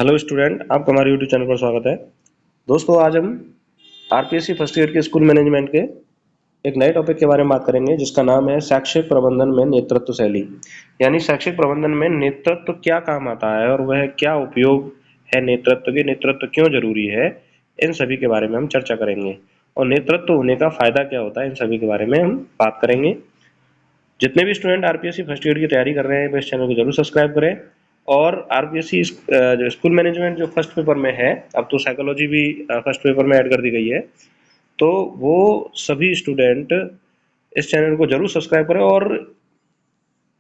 Hello student, आपका हमारे YouTube channel पर स्वागत है। दोस्तों, आज हम आरपीएससी फर्स्ट ईयर के स्कूल मैनेजमेंट के एक नए टॉपिक के बारे में बात करेंगे, जिसका नाम है शैक्षिक प्रबंधन में नेतृत्व शैली। यानी शैक्षिक प्रबंधन में नेतृत्व क्या काम आता है और वह क्या उपयोग है नेतृत्व के, नेतृत्व क्यों जरूरी है, इन सभी के बारे में हम चर्चा करेंगे। और नेतृत्व होने का फायदा क्या होता है, इन सभी के बारे में हम बात करेंगे। जितने भी स्टूडेंट आरपीएससी फर्स्ट ईयर की तैयारी कर रहे हैं, इस चैनल को जरूर सब्सक्राइब करें। और आरपीएससी जो स्कूल मैनेजमेंट जो फर्स्ट पेपर में है, अब तो साइकोलॉजी भी फर्स्ट पेपर में ऐड कर दी गई है, तो वो सभी स्टूडेंट इस चैनल को जरूर सब्सक्राइब करें और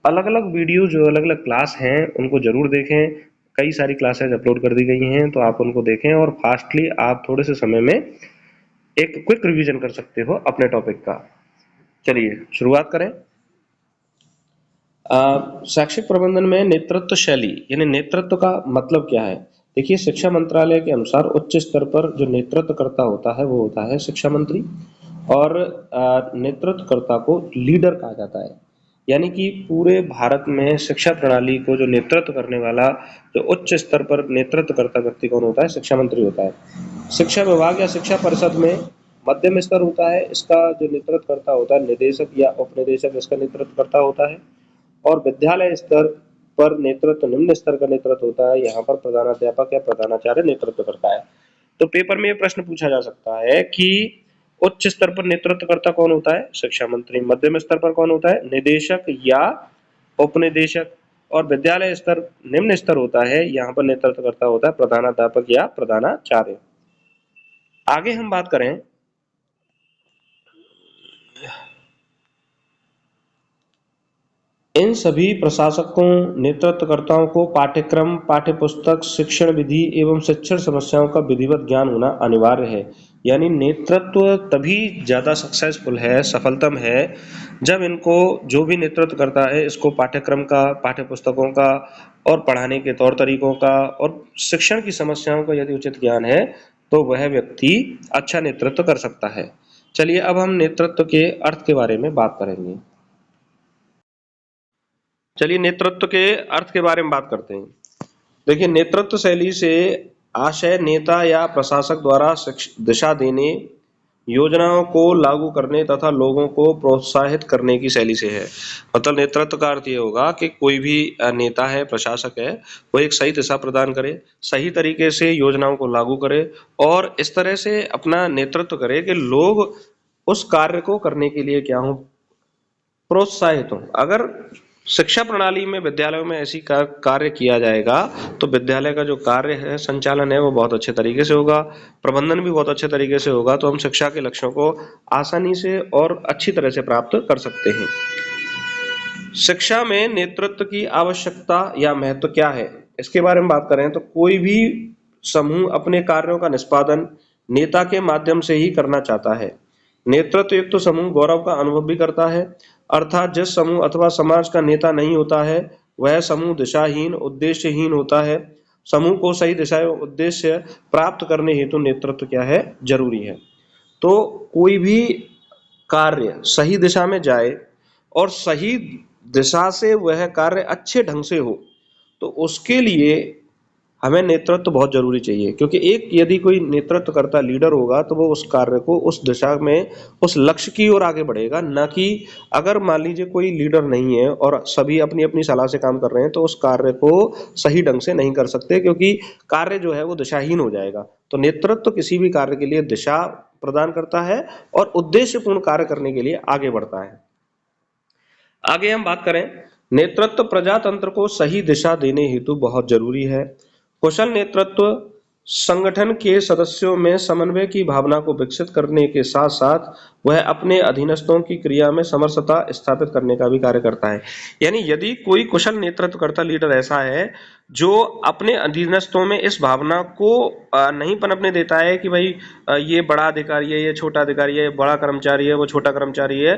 अलग अलग वीडियो जो अलग अलग क्लास हैं उनको जरूर देखें। कई सारी क्लासेज अपलोड कर दी गई हैं, तो आप उनको देखें और फास्टली आप थोड़े से समय में एक क्विक रिवीजन कर सकते हो अपने टॉपिक का। चलिए शुरुआत करें। शैक्षिक प्रबंधन में नेतृत्व शैली यानी नेतृत्व का मतलब क्या है। देखिए, शिक्षा मंत्रालय के अनुसार उच्च स्तर पर जो नेतृत्वकर्ता होता है वो होता है शिक्षा मंत्री। और नेतृत्वकर्ता को लीडर कहा जाता है। यानी कि पूरे भारत में शिक्षा प्रणाली को जो नेतृत्व करने वाला, जो उच्च स्तर पर नेतृत्व करता व्यक्ति कौन होता है, शिक्षा मंत्री होता है। शिक्षा विभाग या शिक्षा परिषद में मध्यम स्तर होता है, इसका जो नेतृत्व करता होता है निदेशक या उपनिदेशक, इसका नेतृत्व करता होता है। और विद्यालय स्तर पर नेतृत्व निम्न स्तर का नेतृत्व होता है, यहाँ पर प्रधानाध्यापक या प्रधानाचार्य नेतृत्व करता है। तो पेपर में ये प्रश्न पूछा जा सकता है कि उच्च स्तर पर नेतृत्वकर्ता कौन होता है, शिक्षा मंत्री। मध्यम स्तर पर कौन होता है, निदेशक या उपनिदेशक। और विद्यालय स्तर निम्न स्तर होता है, यहाँ पर नेतृत्वकर्ता होता है प्रधानाध्यापक या प्रधानाचार्य। आगे हम बात करें इन सभी प्रशासकों नेतृत्वकर्ताओं को पाठ्यक्रम, पाठ्यपुस्तक, शिक्षण विधि एवं शिक्षण समस्याओं का विधिवत ज्ञान होना अनिवार्य है। यानी नेतृत्व तभी ज़्यादा सक्सेसफुल है, सफलतम है, जब इनको जो भी नेतृत्व करता है इसको पाठ्यक्रम का, पाठ्यपुस्तकों का और पढ़ाने के तौर तरीकों का और शिक्षण की समस्याओं का यदि उचित ज्ञान है, तो वह व्यक्ति अच्छा नेतृत्व कर सकता है। चलिए, अब हम नेतृत्व के अर्थ के बारे में बात करेंगे। चलिए, नेतृत्व के अर्थ के बारे में बात करते हैं। देखिए, नेतृत्व शैली से आशय नेता या प्रशासक द्वारा दिशा देने, योजनाओं को लागू करने तथा लोगों को प्रोत्साहित करने की शैली से है। मतलब नेतृत्व का अर्थ ये होगा कि कोई भी नेता है, प्रशासक है, वो एक सही दिशा प्रदान करे, सही तरीके से योजनाओं को लागू करे और इस तरह से अपना नेतृत्व करे कि लोग उस कार्य को करने के लिए क्या हो, प्रोत्साहित हो। अगर शिक्षा प्रणाली में, विद्यालयों में ऐसी कार्य किया जाएगा तो विद्यालय का जो कार्य है, संचालन है, वो बहुत अच्छे तरीके से होगा, प्रबंधन भी बहुत अच्छे तरीके से होगा, तो हम शिक्षा के लक्ष्यों को आसानी से और अच्छी तरह से प्राप्त कर सकते हैं। शिक्षा में नेतृत्व की आवश्यकता या महत्व क्या है, इसके बारे में बात करें तो कोई भी समूह अपने कार्यों का निष्पादन नेता के माध्यम से ही करना चाहता है। नेतृत्व युक्त समूह गौरव का अनुभव भी करता है। अर्थात जिस समूह अथवा समाज का नेता नहीं होता है, वह समूह दिशाहीन, उद्देश्यहीन होता है। समूह को सही दिशा एवं उद्देश्य प्राप्त करने हेतु नेतृत्व क्या है, जरूरी है। तो कोई भी कार्य सही दिशा में जाए और सही दिशा से वह कार्य अच्छे ढंग से हो, तो उसके लिए हमें नेतृत्व बहुत जरूरी चाहिए। क्योंकि एक यदि कोई नेतृत्व करता लीडर होगा तो वो उस कार्य को उस दिशा में, उस लक्ष्य की ओर आगे बढ़ेगा। न कि अगर मान लीजिए कोई लीडर नहीं है और सभी अपनी अपनी सलाह से काम कर रहे हैं, तो उस कार्य को सही ढंग से नहीं कर सकते, क्योंकि कार्य जो है वो दिशाहीन हो जाएगा। तो नेतृत्व किसी भी कार्य के लिए दिशा प्रदान करता है और उद्देश्यपूर्ण कार्य करने के लिए आगे बढ़ता है। आगे हम बात करें, नेतृत्व प्रजातंत्र को सही दिशा देने हेतु बहुत जरूरी है। कुशल नेतृत्व संगठन के सदस्यों में समन्वय की भावना को विकसित करने के साथ साथ वह अपने अधीनस्थों की क्रिया में समरसता स्थापित करने का भी कार्य करता है। यानी यदि कोई कुशल नेतृत्वकर्ता लीडर ऐसा है जो अपने अधीनस्थों में इस भावना को नहीं पनपने देता है कि भाई ये बड़ा अधिकारी है, ये छोटा अधिकारी है, बड़ा कर्मचारी है, वो छोटा कर्मचारी है,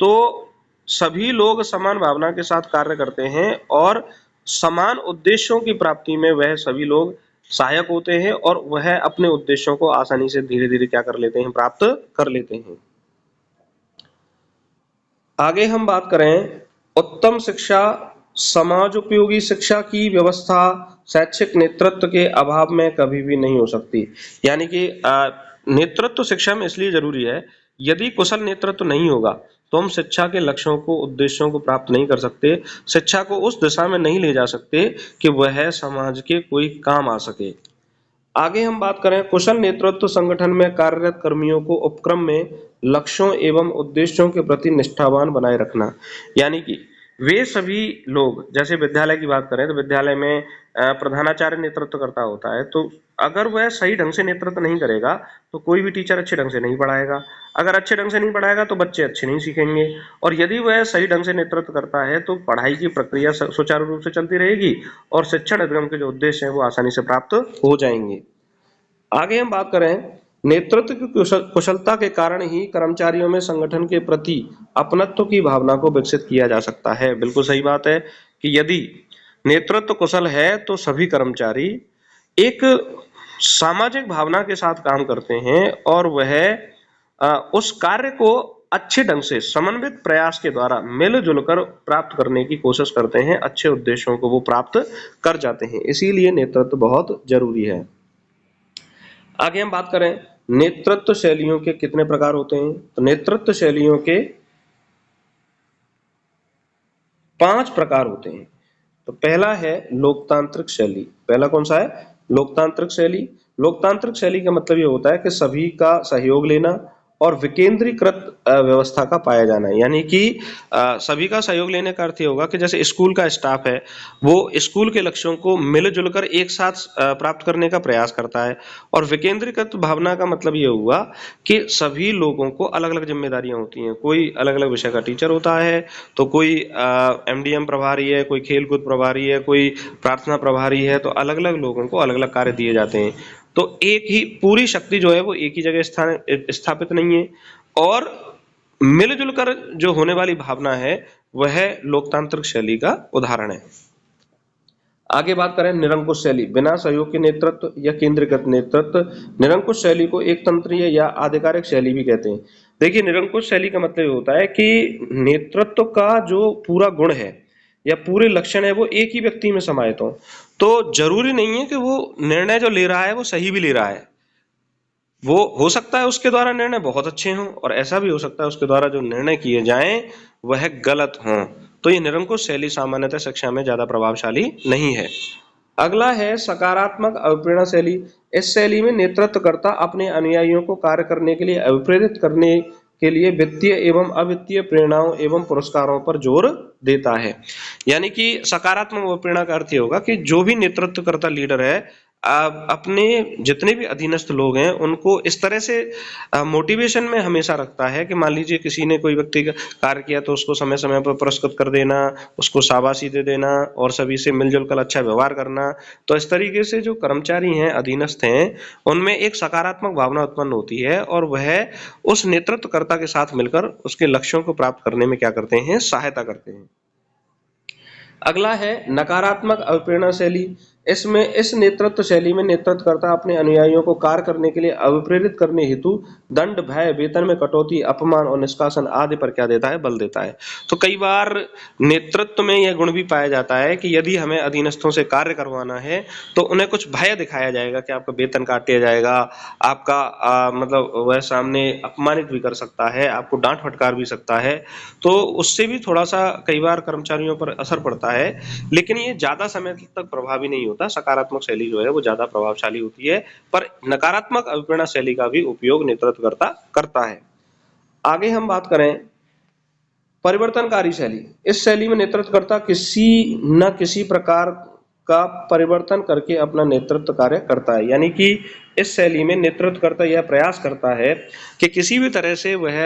तो सभी लोग समान भावना के साथ कार्य करते हैं और समान उद्देश्यों की प्राप्ति में वह सभी लोग सहायक होते हैं और वह अपने उद्देश्यों को आसानी से धीरे धीरे क्या कर लेते हैं, प्राप्त कर लेते हैं। आगे हम बात करें, उत्तम शिक्षा समाज उपयोगी शिक्षा की व्यवस्था शैक्षिक नेतृत्व के अभाव में कभी भी नहीं हो सकती। यानी कि नेतृत्व शिक्षा में इसलिए जरूरी है, यदि कुशल नेतृत्व नहीं होगा तो हम शिक्षा के लक्ष्यों को, उद्देश्यों को प्राप्त नहीं कर सकते, शिक्षा को उस दिशा में नहीं ले जा सकते कि वह समाज के कोई काम आ सके। आगे हम बात करें, कुशल नेतृत्व संगठन में कार्यरत कर्मियों को उपक्रम में लक्ष्यों एवं उद्देश्यों के प्रति निष्ठावान बनाए रखना। यानी कि वे सभी लोग, जैसे विद्यालय की बात करें तो विद्यालय में प्रधानाचार्य नेतृत्व करता होता है, तो अगर वह सही ढंग से नेतृत्व नहीं करेगा तो कोई भी टीचर अच्छे ढंग से नहीं पढ़ाएगा। अगर अच्छे ढंग से नहीं पढ़ाएगा तो बच्चे अच्छे नहीं सीखेंगे, और यदि वह सही ढंग से नेतृत्व करता है तो पढ़ाई की प्रक्रिया सुचारू रूप से चलती रहेगी और शिक्षण अधिगम के जो उद्देश्य हैं वो आसानी से प्राप्त हो जाएंगे। आगे हम बात करें, नेतृत्व की कुशलता के कारण ही कर्मचारियों में संगठन के प्रति अपनत्व की भावना को विकसित किया जा सकता है। बिल्कुल सही बात है कि यदि नेतृत्व कुशल है तो सभी कर्मचारी एक सामाजिक भावना के साथ काम करते हैं और वह उस कार्य को अच्छे ढंग से समन्वित प्रयास के द्वारा मिलजुल कर प्राप्त करने की कोशिश करते हैं, अच्छे उद्देश्यों को वो प्राप्त कर जाते हैं। इसीलिए नेतृत्व बहुत जरूरी है। आगे हम बात करें, नेतृत्व शैलियों के कितने प्रकार होते हैं, तो नेतृत्व शैलियों के 5 प्रकार होते हैं। तो पहला है लोकतांत्रिक शैली। पहला कौन सा है? लोकतांत्रिक शैली। लोकतांत्रिक शैली का मतलब ये होता है कि सभी का सहयोग लेना और विकेंद्रीकृत व्यवस्था का पाया जाना है। यानी कि सभी का सहयोग लेने का अर्थ ये होगा कि जैसे स्कूल का स्टाफ है, वो स्कूल के लक्ष्यों को मिलजुल कर एक साथ प्राप्त करने का प्रयास करता है। और विकेंद्रीकृत भावना का मतलब ये हुआ कि सभी लोगों को अलग अलग जिम्मेदारियां होती हैं। कोई अलग अलग विषय का टीचर होता है, तो कोई MDM प्रभारी है, कोई खेलकूद प्रभारी है, कोई प्रार्थना प्रभारी है, तो अलग अलग लोगों को अलग अलग कार्य दिए जाते हैं। तो एक ही पूरी शक्ति जो है वो एक ही जगह स्थापित नहीं है, और मिलजुल कर जो होने वाली भावना है वह लोकतांत्रिक शैली का उदाहरण है। आगे बात करें, निरंकुश शैली, बिना सहयोग के नेतृत्व या केंद्रीकृत नेतृत्व। निरंकुश शैली को एक तंत्रीय या आधिकारिक शैली भी कहते हैं। देखिए, निरंकुश शैली का मतलब होता है कि नेतृत्व का जो पूरा गुण है या पूरे लक्षण है वो एक ही व्यक्ति में समाहित हो। तो जरूरी नहीं है कि वो निर्णय जो ले रहा है वो सही भी ले रहा है। वो हो सकता है उसके द्वारा निर्णय बहुत अच्छे हों, और ऐसा भी हो सकता है उसके द्वारा जो निर्णय किए जाएं वह गलत हों। तो ये निरंकुश शैली सामान्यतः शिक्षा में ज्यादा प्रभावशाली नहीं है। अगला है सकारात्मक अभिप्रेरणा शैली। इस शैली में नेतृत्वकर्ता अपने अनुयायियों को कार्य करने के लिए अभिप्रेरित करने के लिए वित्तीय एवं अवित्तीय प्रेरणाओं एवं पुरस्कारों पर जोर देता है। यानी कि सकारात्मक अभिप्रेरणा का अर्थ ये होगा कि जो भी नेतृत्वकर्ता लीडर है अपने जितने भी अधीनस्थ लोग हैं उनको इस तरह से मोटिवेशन में हमेशा रखता है कि मान लीजिए किसी ने कोई व्यक्ति कार्य किया तो उसको समय समय पर पुरस्कृत कर देना, उसको शाबाशी दे देना और सभी से मिलजुल कर अच्छा व्यवहार करना। तो इस तरीके से जो कर्मचारी हैं, अधीनस्थ हैं, उनमें एक सकारात्मक भावना उत्पन्न होती है और वह उस नेतृत्वकर्ता के साथ मिलकर उसके लक्ष्यों को प्राप्त करने में क्या करते हैं? सहायता करते हैं। अगला है नकारात्मक अभिप्रेरणा शैली। इसमें इस नेतृत्व शैली में नेतृत्वकर्ता अपने अनुयायियों को कार्य करने के लिए अभिप्रेरित करने हेतु दंड, भय, वेतन में कटौती, अपमान और निष्कासन आदि पर क्या देता है? बल देता है। तो कई बार नेतृत्व में यह गुण भी पाया जाता है कि यदि हमें अधीनस्थों से कार्य करवाना है तो उन्हें कुछ भय दिखाया जाएगा कि आपका वेतन काट दिया जाएगा, आपका मतलब वह सामने अपमानित भी कर सकता है, आपको डांट फटकार भी सकता है। तो उससे भी थोड़ा सा कई बार कर्मचारियों पर असर पड़ता है, लेकिन ये ज्यादा समय तक प्रभावी नहीं होता। सकारात्मक शैली जो है वो ज्यादा प्रभावशाली होती है, पर नकारात्मक अभिप्रेरणा शैली का भी उपयोग नेतृत्वकर्ता करता है। आगे हम बात करें परिवर्तनकारी शैली। इस शैली में नेतृत्वकर्ता किसी न किसी प्रकार का परिवर्तन करके अपना नेतृत्व कार्य करता है। यानी कि इस शैली में नेतृत्वकर्ता यह प्रयास करता है कि किसी भी तरह से वह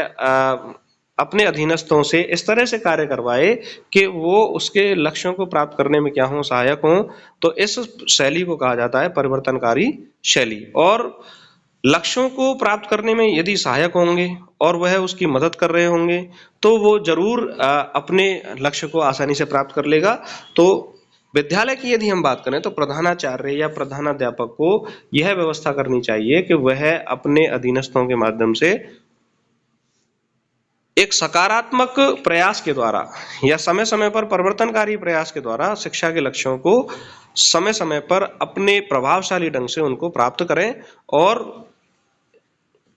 अपने अधीनस्थों से इस तरह से कार्य करवाए कि वो उसके लक्ष्यों को प्राप्त करने में क्या हो? सहायक हो। तो इस शैली को कहा जाता है परिवर्तनकारी शैली। और लक्ष्यों को प्राप्त करने में यदि सहायक होंगे और वह उसकी मदद कर रहे होंगे तो वो जरूर अपने लक्ष्य को आसानी से प्राप्त कर लेगा। तो विद्यालय की यदि हम बात करें तो प्रधानाचार्य या प्रधानाध्यापक को यह व्यवस्था करनी चाहिए कि वह अपने अधीनस्थों के माध्यम से एक सकारात्मक प्रयास के द्वारा या समय समय पर परिवर्तनकारी प्रयास के द्वारा शिक्षा के लक्ष्यों को समय समय पर अपने प्रभावशाली ढंग से उनको प्राप्त करें और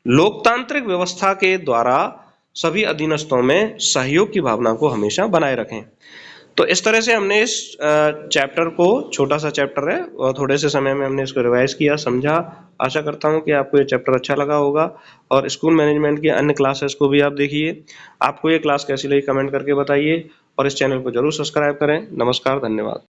लोकतांत्रिक व्यवस्था के द्वारा सभी अधीनस्थों में सहयोग की भावना को हमेशा बनाए रखें। तो इस तरह से हमने इस चैप्टर को, छोटा सा चैप्टर है और थोड़े से समय में हमने इसको रिवाइज किया, समझा। आशा करता हूं कि आपको ये चैप्टर अच्छा लगा होगा और स्कूल मैनेजमेंट की अन्य क्लासेस को भी आप देखिए। आपको ये क्लास कैसी लगी कमेंट करके बताइए और इस चैनल को जरूर सब्सक्राइब करें। नमस्कार, धन्यवाद।